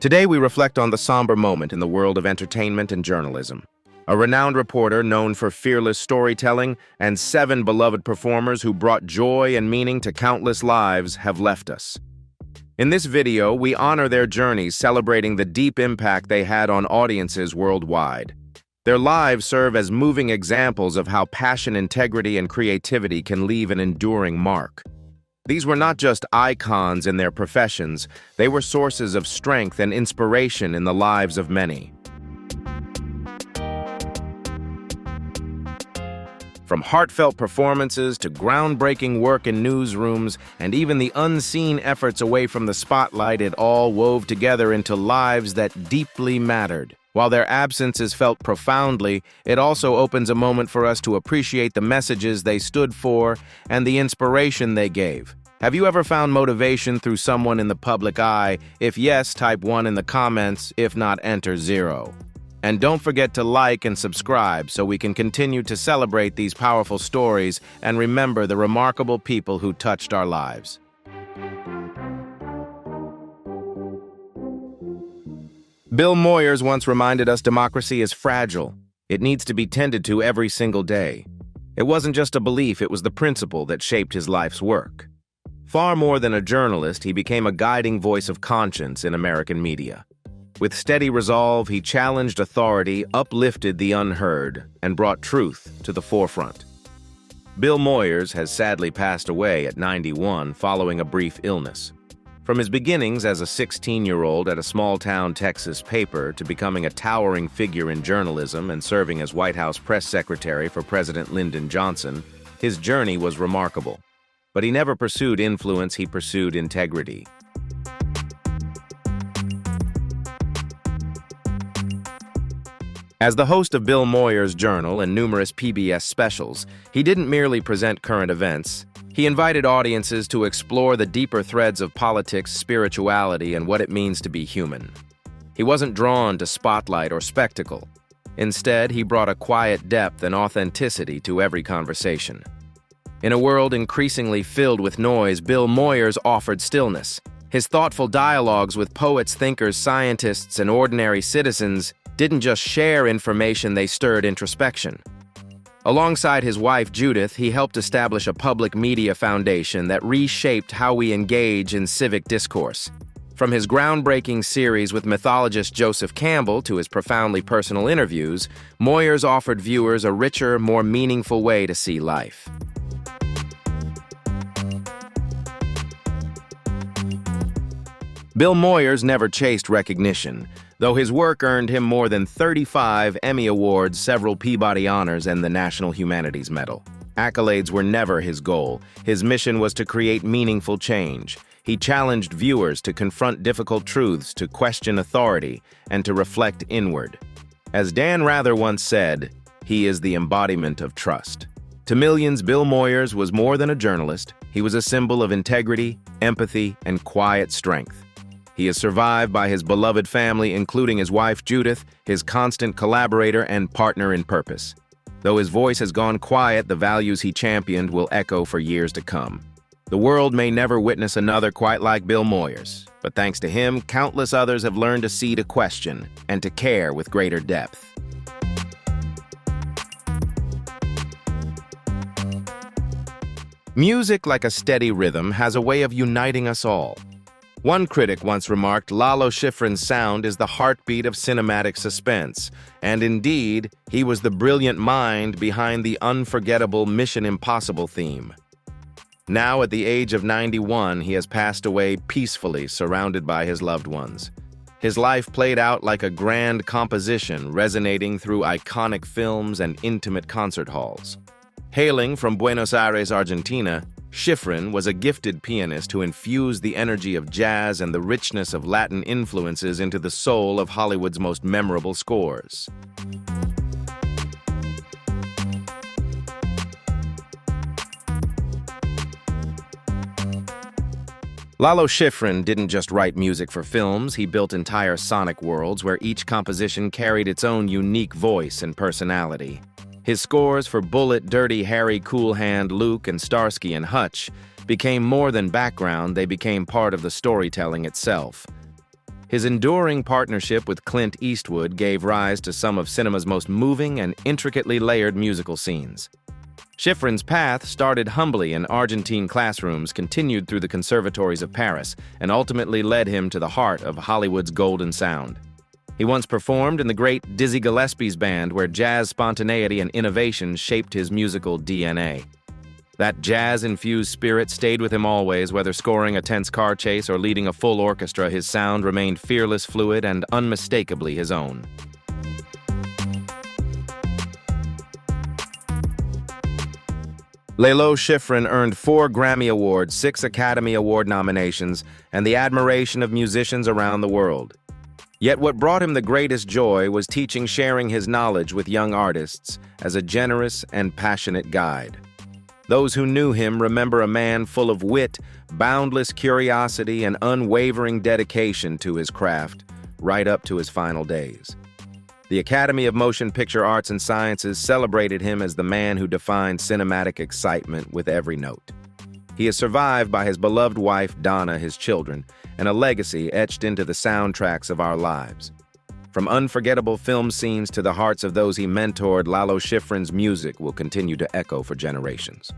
Today we reflect on the somber moment in the world of entertainment and journalism. A renowned reporter known for fearless storytelling and 7 beloved performers who brought joy and meaning to countless lives have left us. In this video, we honor their journeys, celebrating the deep impact they had on audiences worldwide. Their lives serve as moving examples of how passion, integrity, and creativity can leave an enduring mark. These were not just icons in their professions, they were sources of strength and inspiration in the lives of many. From heartfelt performances to groundbreaking work in newsrooms and even the unseen efforts away from the spotlight, it all wove together into lives that deeply mattered. While their absence is felt profoundly, it also opens a moment for us to appreciate the messages they stood for and the inspiration they gave. Have you ever found motivation through someone in the public eye? If yes, type 1 in the comments. If not, enter 0. And don't forget to like and subscribe so we can continue to celebrate these powerful stories and remember the remarkable people who touched our lives. Bill Moyers once reminded us democracy is fragile. It needs to be tended to every single day. It wasn't just a belief, it was the principle that shaped his life's work. Far more than a journalist, he became a guiding voice of conscience in American media. With steady resolve, he challenged authority, uplifted the unheard, and brought truth to the forefront. Bill Moyers has sadly passed away at 91 following a brief illness. From his beginnings as a 16-year-old at a small-town Texas paper to becoming a towering figure in journalism and serving as White House press secretary for President Lyndon Johnson, his journey was remarkable. But he never pursued influence, he pursued integrity. As the host of Bill Moyers' Journal and numerous PBS specials, he didn't merely present current events. He invited audiences to explore the deeper threads of politics, spirituality, and what it means to be human. He wasn't drawn to spotlight or spectacle. Instead, he brought a quiet depth and authenticity to every conversation. In a world increasingly filled with noise, Bill Moyers offered stillness. His thoughtful dialogues with poets, thinkers, scientists, and ordinary citizens didn't just share information, they stirred introspection. Alongside his wife, Judith, he helped establish a public media foundation that reshaped how we engage in civic discourse. From his groundbreaking series with mythologist Joseph Campbell to his profoundly personal interviews, Moyers offered viewers a richer, more meaningful way to see life. Bill Moyers never chased recognition, though his work earned him more than 35 Emmy Awards, several Peabody Honors, and the National Humanities Medal. Accolades were never his goal. His mission was to create meaningful change. He challenged viewers to confront difficult truths, to question authority, and to reflect inward. As Dan Rather once said, he is the embodiment of trust. To millions, Bill Moyers was more than a journalist. He was a symbol of integrity, empathy, and quiet strength. He is survived by his beloved family, including his wife Judith, his constant collaborator and partner in purpose. Though his voice has gone quiet, the values he championed will echo for years to come. The world may never witness another quite like Bill Moyers, but thanks to him, countless others have learned to see, to question, and to care with greater depth. Music, like a steady rhythm, has a way of uniting us all. One critic once remarked, Lalo Schifrin's sound is the heartbeat of cinematic suspense, and indeed, he was the brilliant mind behind the unforgettable Mission Impossible theme. Now, at the age of 91, he has passed away peacefully, surrounded by his loved ones. His life played out like a grand composition, resonating through iconic films and intimate concert halls. Hailing from Buenos Aires, Argentina, Schifrin was a gifted pianist who infused the energy of jazz and the richness of Latin influences into the soul of Hollywood's most memorable scores. Lalo Schifrin didn't just write music for films, he built entire sonic worlds where each composition carried its own unique voice and personality. His scores for Bullet, Dirty Harry, Cool Hand, Luke, and Starsky and Hutch became more than background, they became part of the storytelling itself. His enduring partnership with Clint Eastwood gave rise to some of cinema's most moving and intricately layered musical scenes. Schifrin's path started humbly in Argentine classrooms, continued through the conservatories of Paris, and ultimately led him to the heart of Hollywood's golden sound. He once performed in the great Dizzy Gillespie's band, where jazz spontaneity and innovation shaped his musical DNA. That jazz-infused spirit stayed with him always, whether scoring a tense car chase or leading a full orchestra. His sound remained fearless, fluid, and unmistakably his own. Lalo Schifrin earned 4 Grammy Awards, 6 Academy Award nominations, and the admiration of musicians around the world. Yet what brought him the greatest joy was teaching, sharing his knowledge with young artists as a generous and passionate guide. Those who knew him remember a man full of wit, boundless curiosity, and unwavering dedication to his craft, right up to his final days. The Academy of Motion Picture Arts and Sciences celebrated him as the man who defined cinematic excitement with every note. He is survived by his beloved wife, Donna, his children, and a legacy etched into the soundtracks of our lives. From unforgettable film scenes to the hearts of those he mentored, Lalo Schifrin's music will continue to echo for generations.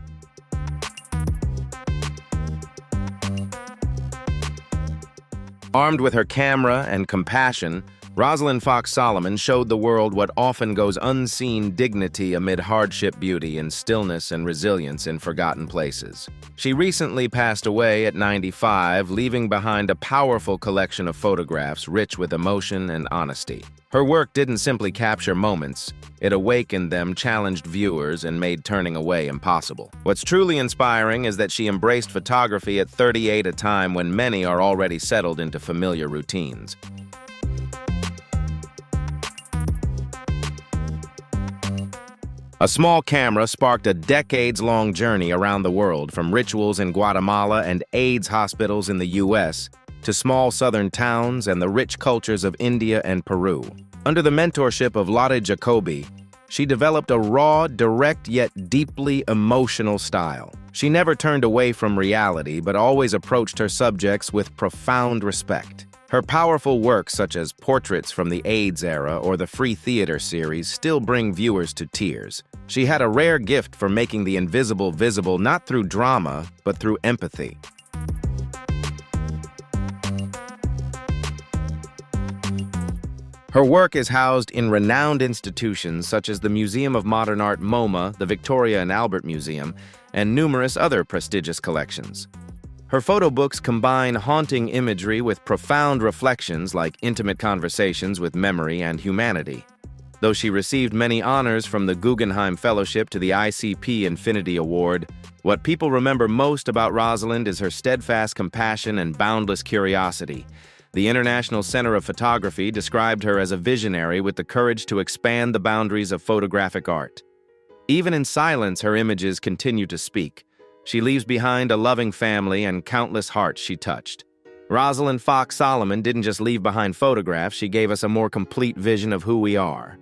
Armed with her camera and compassion, Rosalind Fox Solomon showed the world what often goes unseen: dignity amid hardship, beauty in stillness, and resilience in forgotten places. She recently passed away at 95, leaving behind a powerful collection of photographs rich with emotion and honesty. Her work didn't simply capture moments, it awakened them, challenged viewers, and made turning away impossible. What's truly inspiring is that she embraced photography at 38, a time when many are already settled into familiar routines. A small camera sparked a decades-long journey around the world, from rituals in Guatemala and AIDS hospitals in the U.S. to small southern towns and the rich cultures of India and Peru. Under the mentorship of Lotte Jacoby, she developed a raw, direct, yet deeply emotional style. She never turned away from reality, but always approached her subjects with profound respect. Her powerful works, such as Portraits from the AIDS Era or the Free Theater series, still bring viewers to tears. She had a rare gift for making the invisible visible, not through drama, but through empathy. Her work is housed in renowned institutions such as the Museum of Modern Art MoMA, the Victoria and Albert Museum, and numerous other prestigious collections. Her photo books combine haunting imagery with profound reflections, like intimate conversations with memory and humanity. Though she received many honors, from the Guggenheim Fellowship to the ICP Infinity Award, what people remember most about Rosalind is her steadfast compassion and boundless curiosity. The International Center of Photography described her as a visionary with the courage to expand the boundaries of photographic art. Even in silence, her images continue to speak. She leaves behind a loving family and countless hearts she touched. Rosalind Fox Solomon didn't just leave behind photographs, she gave us a more complete vision of who we are.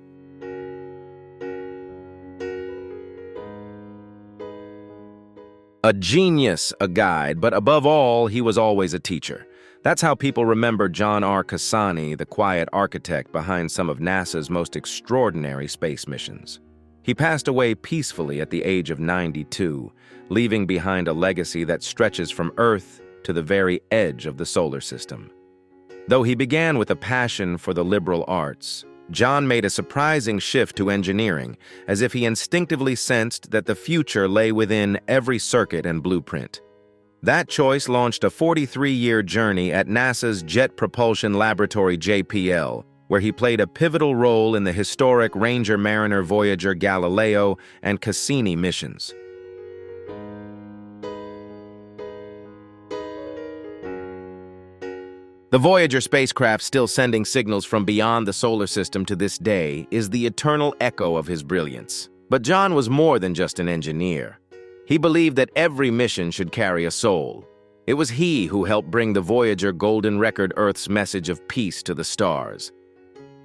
A genius, a guide, but above all, he was always a teacher. That's how people remember John R. Casani, the quiet architect behind some of NASA's most extraordinary space missions. He passed away peacefully at the age of 92, leaving behind a legacy that stretches from Earth to the very edge of the solar system. Though he began with a passion for the liberal arts, John made a surprising shift to engineering, as if he instinctively sensed that the future lay within every circuit and blueprint. That choice launched a 43-year journey at NASA's Jet Propulsion Laboratory JPL, where he played a pivotal role in the historic Ranger Mariner Voyager Galileo and Cassini missions. The Voyager spacecraft, still sending signals from beyond the solar system to this day, is the eternal echo of his brilliance. But John was more than just an engineer. He believed that every mission should carry a soul. It was he who helped bring the Voyager Golden Record Earth's message of peace to the stars.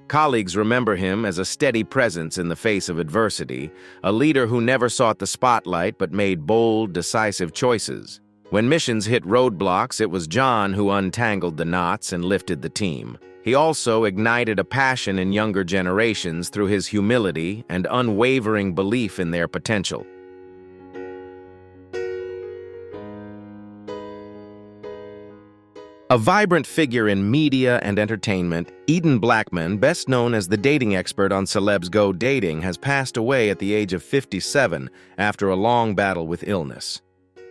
Colleagues remember him as a steady presence in the face of adversity, a leader who never sought the spotlight but made bold, decisive choices. When missions hit roadblocks, it was John who untangled the knots and lifted the team. He also ignited a passion in younger generations through his humility and unwavering belief in their potential. A vibrant figure in media and entertainment, Eden Blackman, best known as the dating expert on Celebs Go Dating, has passed away at the age of 57 after a long battle with illness.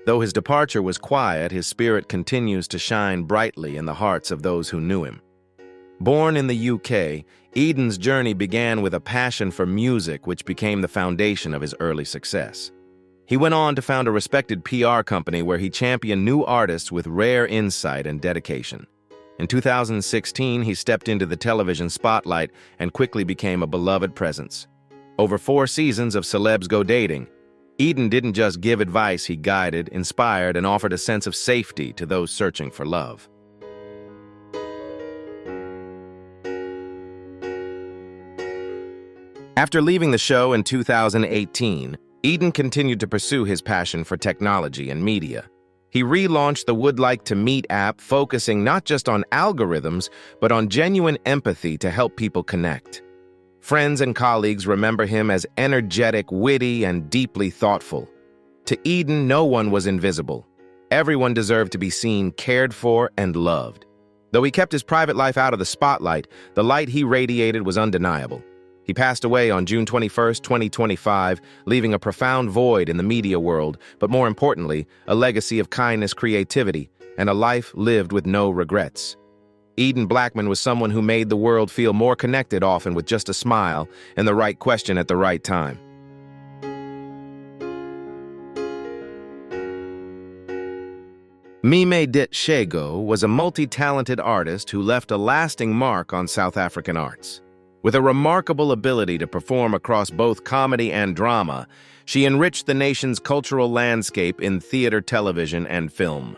Though his departure was quiet, his spirit continues to shine brightly in the hearts of those who knew him. Born in the UK, Eden's journey began with a passion for music, which became the foundation of his early success. He went on to found a respected PR company where he championed new artists with rare insight and dedication. In 2016, he stepped into the television spotlight and quickly became a beloved presence. Over 4 seasons of Celebs Go Dating, Eden didn't just give advice, he guided, inspired, and offered a sense of safety to those searching for love. After leaving the show in 2018, Eden continued to pursue his passion for technology and media. He relaunched the Would Like to Meet app, focusing not just on algorithms, but on genuine empathy to help people connect. Friends and colleagues remember him as energetic, witty, and deeply thoughtful. To Eden, no one was invisible. Everyone deserved to be seen, cared for, and loved. Though he kept his private life out of the spotlight, the light he radiated was undeniable. He passed away on June 21, 2025, leaving a profound void in the media world, but more importantly, a legacy of kindness, creativity, and a life lived with no regrets. Eden Blackman was someone who made the world feel more connected, often with just a smile and the right question at the right time. Dit Shego was a multi-talented artist who left a lasting mark on South African arts. With a remarkable ability to perform across both comedy and drama, she enriched the nation's cultural landscape in theater, television, and film.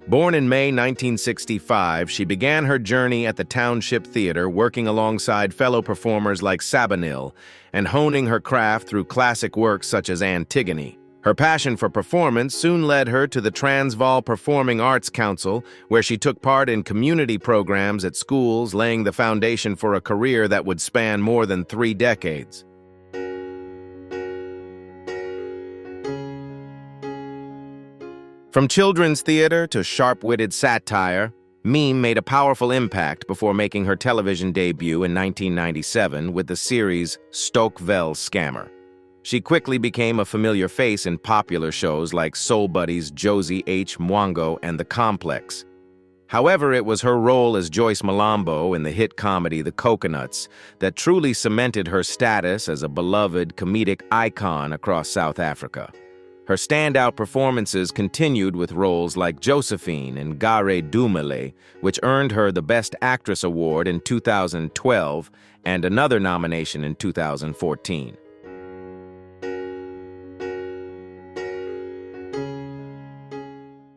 Born in May 1965, she began her journey at the Township Theatre, working alongside fellow performers like Sabanil and honing her craft through classic works such as Antigone. Her passion for performance soon led her to the Transvaal Performing Arts Council, where she took part in community programs at schools, laying the foundation for a career that would span more than 3 decades. From children's theater to sharp-witted satire, Mime made a powerful impact before making her television debut in 1997 with the series Stokvel Scammer. She quickly became a familiar face in popular shows like Soul Buddies, Josie H. Mwango, and The Complex. However, it was her role as Joyce Malambo in the hit comedy The Coconuts that truly cemented her status as a beloved comedic icon across South Africa. Her standout performances continued with roles like Josephine in Gare Dumele, which earned her the Best Actress Award in 2012 and another nomination in 2014.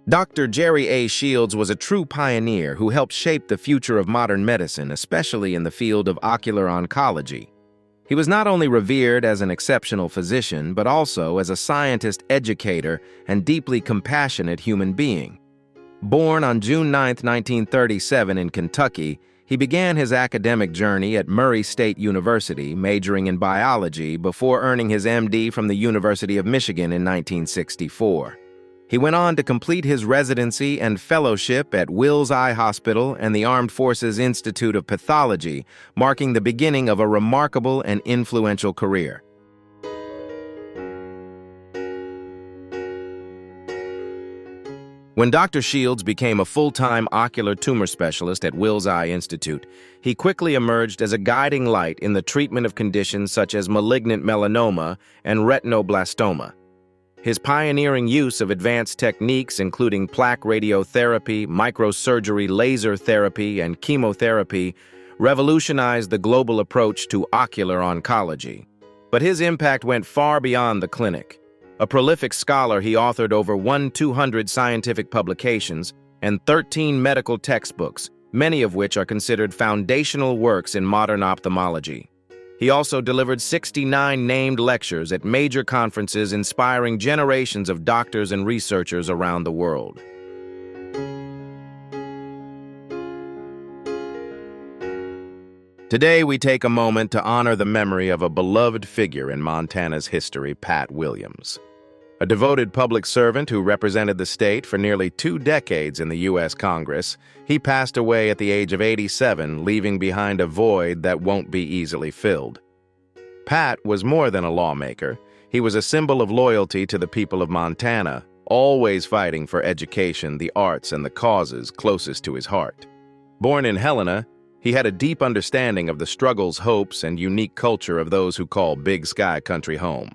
Dr. Jerry A. Shields was a true pioneer who helped shape the future of modern medicine, especially in the field of ocular oncology. He was not only revered as an exceptional physician, but also as a scientist, educator, and deeply compassionate human being. Born on June 9, 1937 in Kentucky, he began his academic journey at Murray State University, majoring in biology before earning his MD from the University of Michigan in 1964. He went on to complete his residency and fellowship at Wills Eye Hospital and the Armed Forces Institute of Pathology, marking the beginning of a remarkable and influential career. When Dr. Shields became a full-time ocular tumor specialist at Wills Eye Institute, he quickly emerged as a guiding light in the treatment of conditions such as malignant melanoma and retinoblastoma. His pioneering use of advanced techniques, including plaque radiotherapy, microsurgery, laser therapy, and chemotherapy, revolutionized the global approach to ocular oncology. But his impact went far beyond the clinic. A prolific scholar, he authored over 1,200 scientific publications and 13 medical textbooks, many of which are considered foundational works in modern ophthalmology. He also delivered 69 named lectures at major conferences inspiring generations of doctors and researchers around the world. Today, we take a moment to honor the memory of a beloved figure in Montana's history, Pat Williams. A devoted public servant who represented the state for nearly 2 decades in the U.S. Congress, he passed away at the age of 87, leaving behind a void that won't be easily filled. Pat was more than a lawmaker. He was a symbol of loyalty to the people of Montana, always fighting for education, the arts, and the causes closest to his heart. Born in Helena, he had a deep understanding of the struggles, hopes, and unique culture of those who call Big Sky country home.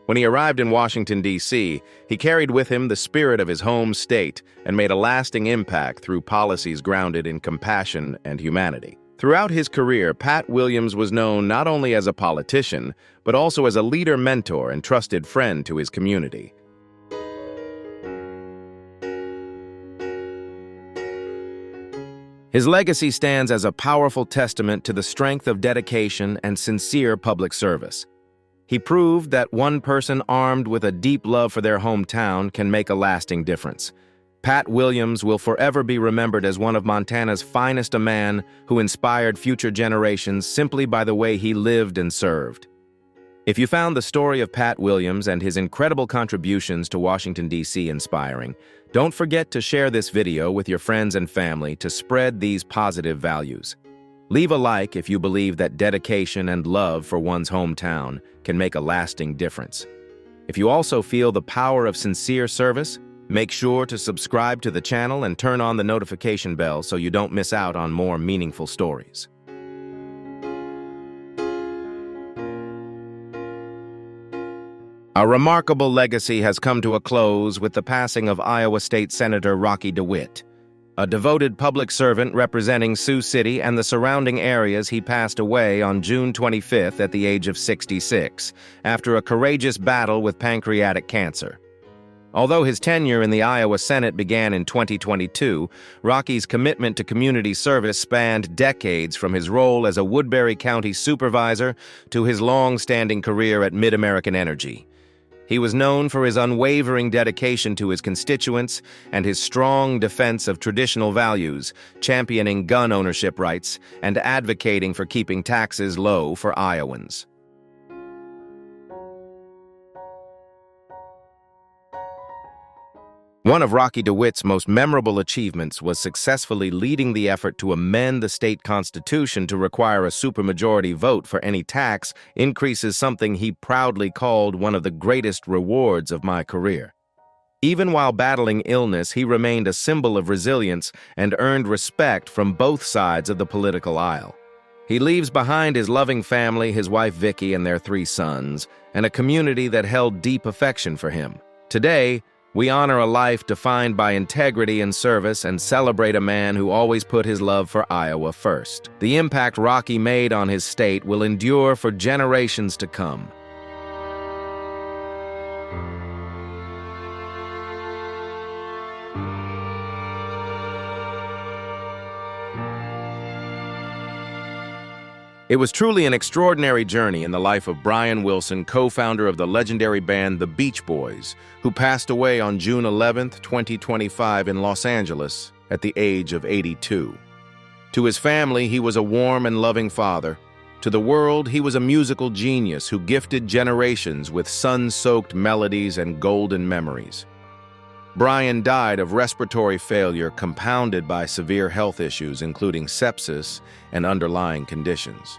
When he arrived in Washington, D.C., he carried with him the spirit of his home state and made a lasting impact through policies grounded in compassion and humanity. Throughout his career, Pat Williams was known not only as a politician, but also as a leader, mentor, and trusted friend to his community. His legacy stands as a powerful testament to the strength of dedication and sincere public service. He proved that one person armed with a deep love for their hometown can make a lasting difference. Pat Williams will forever be remembered as one of Montana's finest, a man who inspired future generations simply by the way he lived and served. If you found the story of Pat Williams and his incredible contributions to Washington, D.C. inspiring, don't forget to share this video with your friends and family to spread these positive values. Leave a like if you believe that dedication and love for one's hometown can make a lasting difference. If you also feel the power of sincere service, make sure to subscribe to the channel and turn on the notification bell so you don't miss out on more meaningful stories. A remarkable legacy has come to a close with the passing of Iowa State Senator Rocky De Witt. A devoted public servant representing Sioux City and the surrounding areas, he passed away on June 25th at the age of 66, after a courageous battle with pancreatic cancer. Although his tenure in the Iowa Senate began in 2022, Rocky's commitment to community service spanned decades, from his role as a Woodbury County supervisor to his long-standing career at Mid-American Energy. He was known for his unwavering dedication to his constituents and his strong defense of traditional values, championing gun ownership rights and advocating for keeping taxes low for Iowans. One of Rocky De Witt's most memorable achievements was successfully leading the effort to amend the state constitution to require a supermajority vote for any tax increases, something he proudly called one of the greatest rewards of my career. Even while battling illness, he remained a symbol of resilience and earned respect from both sides of the political aisle. He leaves behind his loving family, his wife Vicky and their 3 sons, and a community that held deep affection for him. Today, we honor a life defined by integrity and service and celebrate a man who always put his love for Iowa first. The impact Rocky made on his state will endure for generations to come. It was truly an extraordinary journey in the life of Brian Wilson, co-founder of the legendary band The Beach Boys, who passed away on June 11, 2025 in Los Angeles at the age of 82. To his family, he was a warm and loving father. To the world, he was a musical genius who gifted generations with sun-soaked melodies and golden memories. Brian died of respiratory failure compounded by severe health issues, including sepsis and underlying conditions.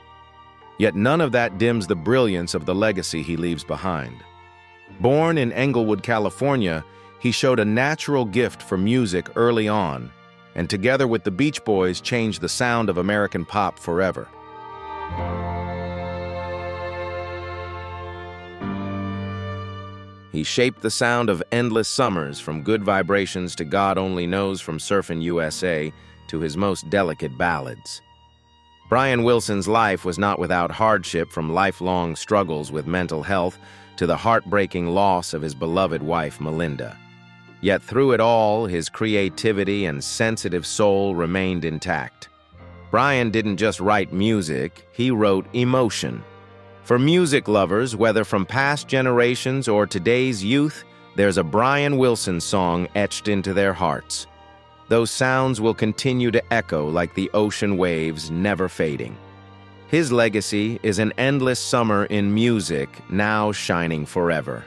Yet none of that dims the brilliance of the legacy he leaves behind. Born in Englewood, California, he showed a natural gift for music early on, and together with the Beach Boys changed the sound of American pop forever. He shaped the sound of endless summers, from Good Vibrations to God Only Knows, from Surfin' USA to his most delicate ballads. Brian Wilson's life was not without hardship, from lifelong struggles with mental health to the heartbreaking loss of his beloved wife, Melinda. Yet through it all, his creativity and sensitive soul remained intact. Brian didn't just write music, he wrote emotion. For music lovers, whether from past generations or today's youth, there's a Brian Wilson song etched into their hearts. Those sounds will continue to echo like the ocean waves, never fading. His legacy is an endless summer in music, now shining forever.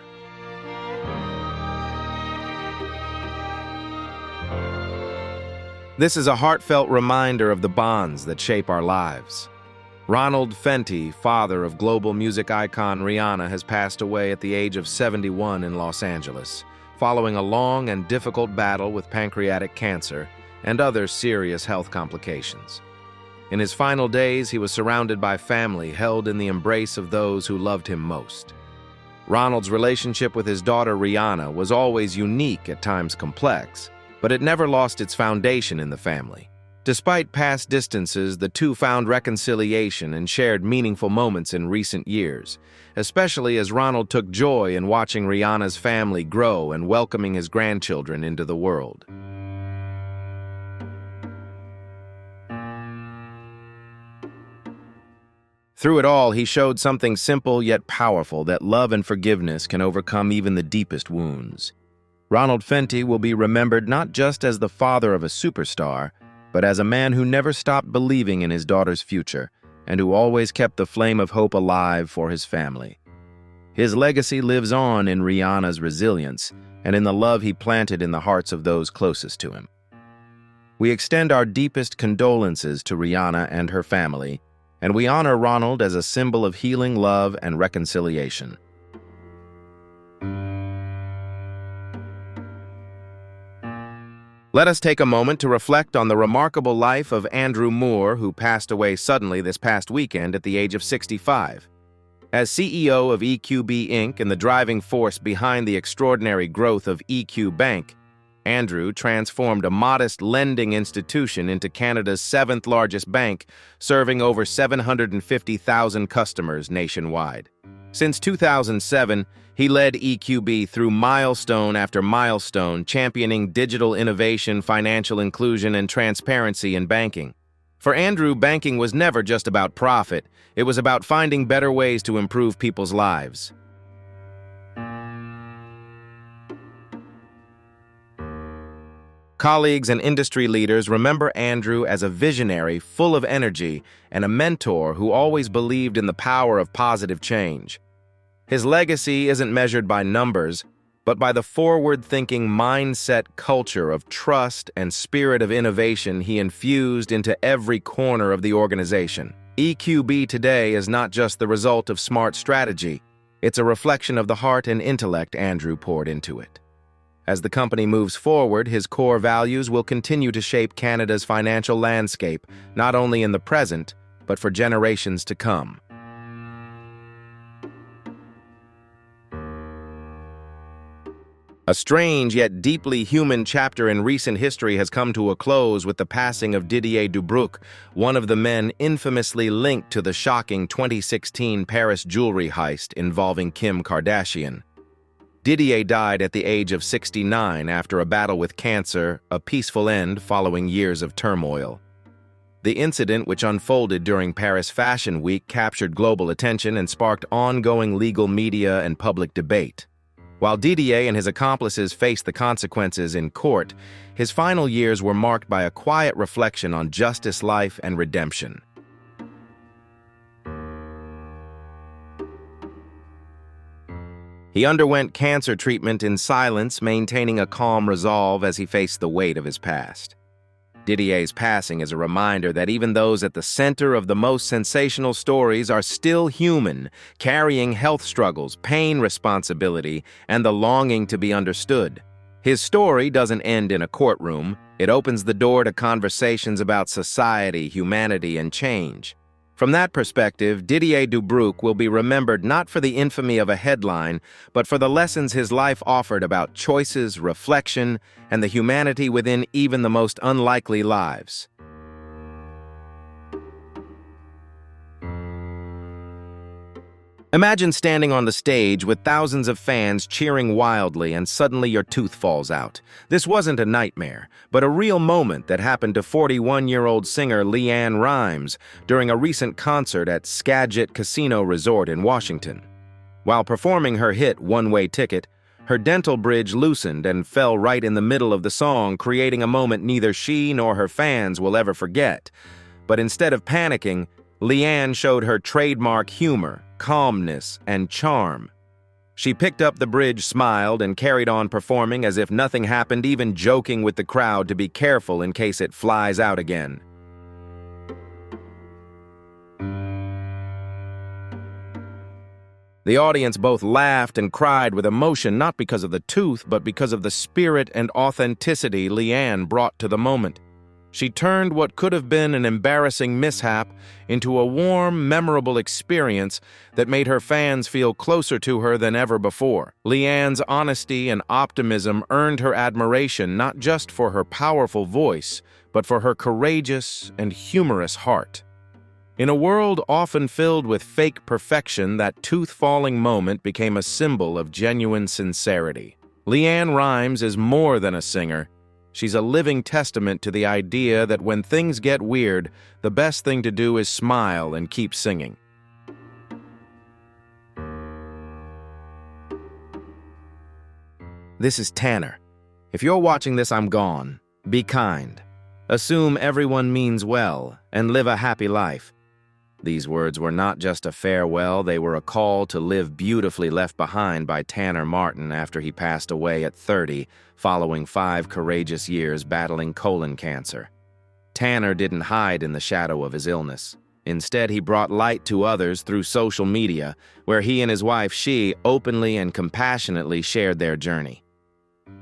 This is a heartfelt reminder of the bonds that shape our lives. Ronald Fenty, father of global music icon Rihanna, has passed away at the age of 71 in Los Angeles, following a long and difficult battle with pancreatic cancer and other serious health complications. In his final days, he was surrounded by family, held in the embrace of those who loved him most. Ronald's relationship with his daughter Rihanna was always unique, at times complex, but it never lost its foundation in the family. Despite past distances, the two found reconciliation and shared meaningful moments in recent years, especially as Ronald took joy in watching Rihanna's family grow and welcoming his grandchildren into the world. Through it all, he showed something simple yet powerful, that love and forgiveness can overcome even the deepest wounds. Ronald Fenty will be remembered not just as the father of a superstar, but as a man who never stopped believing in his daughter's future and who always kept the flame of hope alive for his family. His legacy lives on in Rihanna's resilience and in the love he planted in the hearts of those closest to him. We extend our deepest condolences to Rihanna and her family, and we honor Ronald as a symbol of healing, love, and reconciliation. Let us take a moment to reflect on the remarkable life of Andrew Moore, who passed away suddenly this past weekend at the age of 65. As CEO of EQB Inc. and the driving force behind the extraordinary growth of EQ Bank, Andrew transformed a modest lending institution into Canada's seventh-largest bank, serving over 750,000 customers nationwide. Since 2007, he led EQB through milestone after milestone, championing digital innovation, financial inclusion, and transparency in banking. For Andrew, banking was never just about profit. It was about finding better ways to improve people's lives. Colleagues and industry leaders remember Andrew as a visionary full of energy and a mentor who always believed in the power of positive change. His legacy isn't measured by numbers, but by the forward-thinking mindset, culture of trust, and spirit of innovation he infused into every corner of the organization. EQB today is not just the result of smart strategy, it's a reflection of the heart and intellect Andrew poured into it. As the company moves forward, his core values will continue to shape Canada's financial landscape, not only in the present, but for generations to come. A strange yet deeply human chapter in recent history has come to a close with the passing of Didier Dubreucq, one of the men infamously linked to the shocking 2016 Paris jewelry heist involving Kim Kardashian. Didier died at the age of 69 after a battle with cancer, a peaceful end following years of turmoil. The incident, which unfolded during Paris Fashion Week, captured global attention and sparked ongoing legal media and public debate. While Didier and his accomplices faced the consequences in court, his final years were marked by a quiet reflection on justice, life, and redemption. He underwent cancer treatment in silence, maintaining a calm resolve as he faced the weight of his past. Didier's passing is a reminder that even those at the center of the most sensational stories are still human, carrying health struggles, pain, responsibility, and the longing to be understood. His story doesn't end in a courtroom. It opens the door to conversations about society, humanity, and change. From that perspective, Didier Dubreucq will be remembered not for the infamy of a headline, but for the lessons his life offered about choices, reflection, and the humanity within even the most unlikely lives. Imagine standing on the stage with thousands of fans cheering wildly and suddenly your tooth falls out. This wasn't a nightmare, but a real moment that happened to 41-year-old singer LeAnn Rimes during a recent concert at Skagit Casino Resort in Washington. While performing her hit One-Way Ticket, her dental bridge loosened and fell right in the middle of the song, creating a moment neither she nor her fans will ever forget. But instead of panicking, LeAnn showed her trademark humor, calmness, and charm. She picked up the bridge, smiled, and carried on performing as if nothing happened, even joking with the crowd to be careful in case it flies out again. The audience both laughed and cried with emotion, not because of the tooth, but because of the spirit and authenticity LeAnn brought to the moment. She turned what could have been an embarrassing mishap into a warm, memorable experience that made her fans feel closer to her than ever before. LeAnn's honesty and optimism earned her admiration not just for her powerful voice, but for her courageous and humorous heart. In a world often filled with fake perfection, that tooth-falling moment became a symbol of genuine sincerity. LeAnn Rimes is more than a singer. She's a living testament to the idea that when things get weird, the best thing to do is smile and keep singing. This is Tanner. If you're watching this, I'm gone. Be kind. Assume everyone means well, and live a happy life. These words were not just a farewell, they were a call to live beautifully left behind by Tanner Martin after he passed away at 30, following 5 courageous years battling colon cancer. Tanner didn't hide in the shadow of his illness. Instead, he brought light to others through social media, where he and his wife, She, openly and compassionately shared their journey.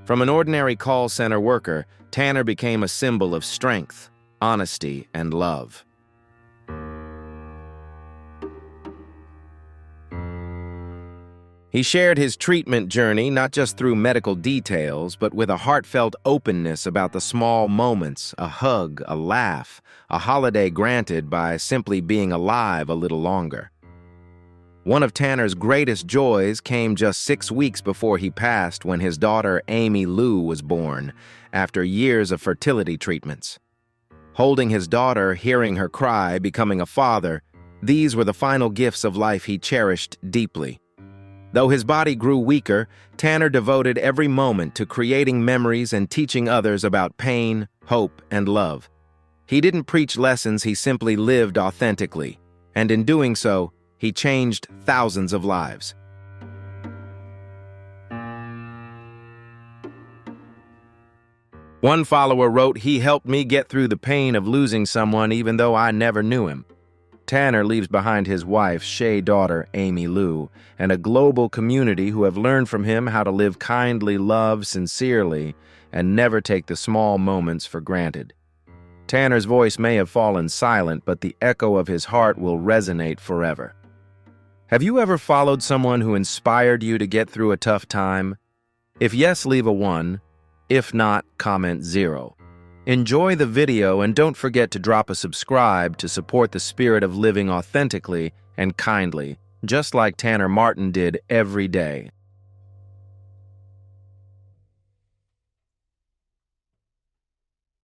From an ordinary call center worker, Tanner became a symbol of strength, honesty, and love. He shared his treatment journey not just through medical details, but with a heartfelt openness about the small moments, a hug, a laugh, a holiday granted by simply being alive a little longer. One of Tanner's greatest joys came just 6 weeks before he passed, when his daughter Amy Lou was born, after years of fertility treatments. Holding his daughter, hearing her cry, becoming a father, these were the final gifts of life he cherished deeply. Though his body grew weaker, Tanner devoted every moment to creating memories and teaching others about pain, hope, and love. He didn't preach lessons, he simply lived authentically, and in doing so, he changed thousands of lives. One follower wrote, "He helped me get through the pain of losing someone even though I never knew him." Tanner leaves behind his wife, Shea daughter, Amy Lou, and a global community who have learned from him how to live kindly, love sincerely, and never take the small moments for granted. Tanner's voice may have fallen silent, but the echo of his heart will resonate forever. Have you ever followed someone who inspired you to get through a tough time? If yes, leave a 1. If not, comment 0. Enjoy the video and don't forget to drop a subscribe to support the spirit of living authentically and kindly, just like Tanner Martin did every day.